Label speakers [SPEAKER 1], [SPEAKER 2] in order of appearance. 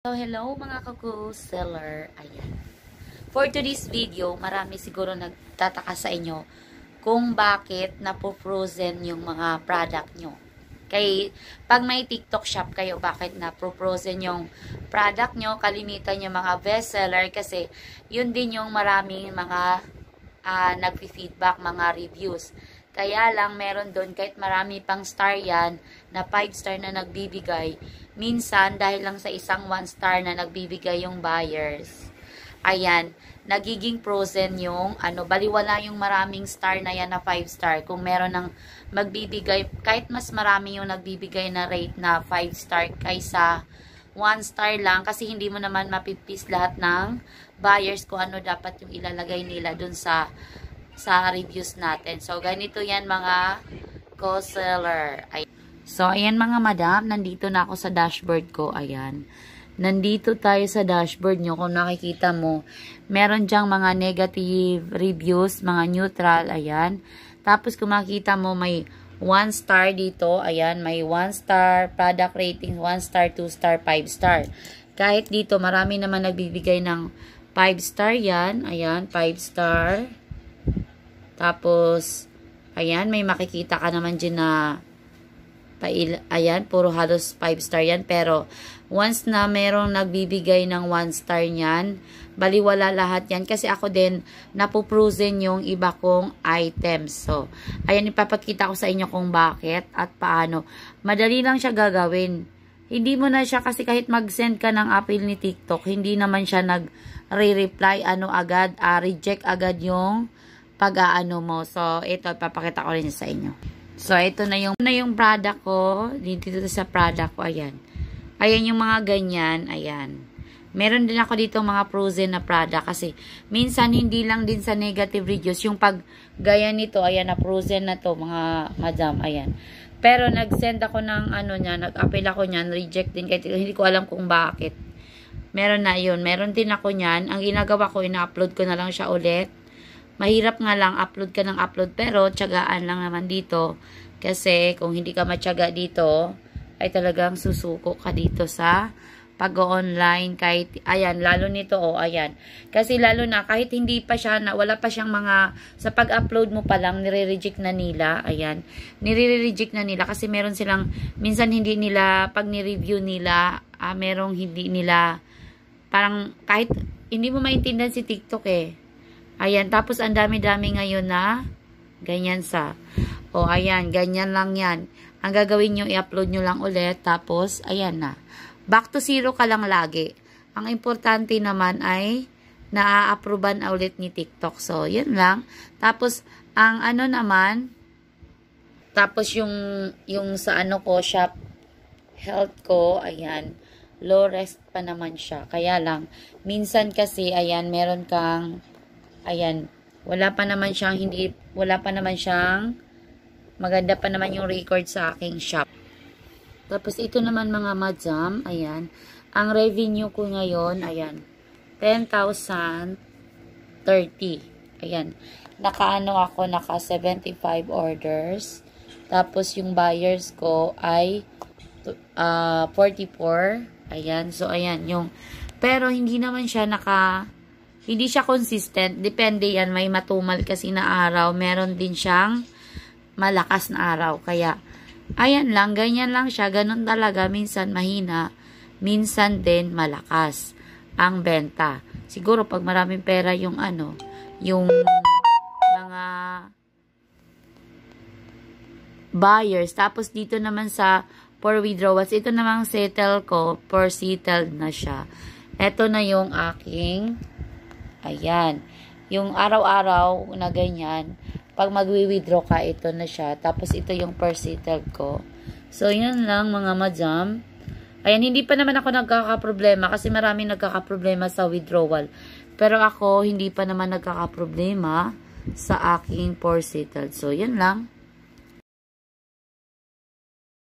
[SPEAKER 1] So, hello mga kaku-seller. Ayan. For today's video, marami siguro nagtataka sa inyo kung bakit napo-frozen yung mga product nyo. Pag may TikTok shop kayo, bakit napo-frozen yung product nyo, kalimitan yung mga bestseller kasi yun din yung maraming mga nagfi-feedback, mga reviews. Kaya lang, meron doon, kahit marami pang star yan, na 5 star na nagbibigay, minsan, dahil lang sa isang 1 star na nagbibigay yung buyers, ayan, nagiging frozen yung, baliwala yung maraming star na yan na 5 star. Kung meron ng magbibigay, kahit mas marami yung nagbibigay na rate na 5 star kaysa 1 star lang, kasi hindi mo naman mapipis lahat ng buyers kung ano dapat yung ilalagay nila dun sa reviews natin. So, ganito yan mga co-seller. So, ayan mga madam, nandito na ako sa dashboard ko. Ayan. Nandito tayo sa dashboard nyo. Kung nakikita mo, meron dyang mga negative reviews, mga neutral. Ayan. Tapos, kung makikita mo, may 1 star dito. Ayan, may 1 star, product rating, 1 star, 2 star, 5 star. Kahit dito, marami naman nagbibigay ng 5 star yan. Ayan, 5 star. Tapos, ayan, may makikita ka naman dyan na, ayan, puro halos 5 star yan. Pero, once na merong nagbibigay ng 1 star niyan, baliwala lahat yan. Kasi ako din, napuprosen yung iba kong items. So, ayan, ipapakita ko sa inyo kung bakit at paano. Madali lang siya gagawin. Hindi mo na siya, kasi kahit mag-send ka ng appeal ni TikTok, hindi naman siya nag-re-reply, agad, reject agad yung pag-aano mo. So, ito, papakita ko rin sa inyo. So, ito na yung product ko. Dito sa product ko, ayan. Ayan yung mga ganyan, ayan. Meron din ako dito mga frozen na product kasi minsan hindi lang din sa negative reviews. Yung pag gaya nito, ayan, na frozen na to, mga madam, ayan. Pero nag-send ako ng nag-apply ako niyan, reject din. Kahit hindi ko alam kung bakit. Meron na yun. Meron din ako niyan. Ang ginagawa ko, ina-upload ko na lang siya ulit. Mahirap nga lang, upload ka ng upload, pero tiyagaan lang naman dito. Kasi kung hindi ka matyaga dito, ay talagang susuko ka dito sa pag-online. Kahit, ayan, lalo nito, ayan. Kasi lalo na, kahit hindi pa siya, wala pa siyang mga, sa pag-upload mo pa lang, nire-reject na nila, ayan. Nire-reject na nila kasi meron silang, minsan hindi nila, pag ni-review nila, merong hindi nila, parang, kahit, hindi mo maintindihan si TikTok Ayan, tapos ang dami-dami ngayon na ganyan sa. Ayan, ganyan lang yan. Ang gagawin nyo, i-upload nyo lang ulit. Tapos, ayan na. Back to zero ka lang lagi. Ang importante naman ay na-approvean ulit ni TikTok. So, yun lang. Tapos, ang naman, tapos yung sa ko, shop health ko, ayan, low risk pa naman siya. Kaya lang, minsan kasi, ayan, meron kang ayan, wala pa naman siyang maganda pa naman yung record sa aking shop. Tapos ito naman mga madam, ayan, ang revenue ko ngayon, ayan, 10,030. Ayan, naka 75 orders. Tapos yung buyers ko ay 44. Ayan, so ayan, pero hindi naman siya hindi siya consistent. Depende yan. May matumal kasi na araw. Meron din siyang malakas na araw. Kaya, ayan lang. Ganyan lang siya. Ganun talaga. Minsan mahina. Minsan din malakas ang benta. Siguro pag maraming pera yung yung mga buyers. Tapos dito naman sa for withdrawals. Ito namang settle ko. For settled na siya. Ito na yung aking ayan. Yung araw-araw na ganyan, pag magwi-withdraw ka, ito na siya. Tapos ito yung per settled ko. So, yun lang mga madam. Ayan, hindi pa naman ako nagkakaproblema kasi marami nagkakaproblema sa withdrawal. Pero ako, hindi pa naman nagkakaproblema sa aking per settled. So, yun lang.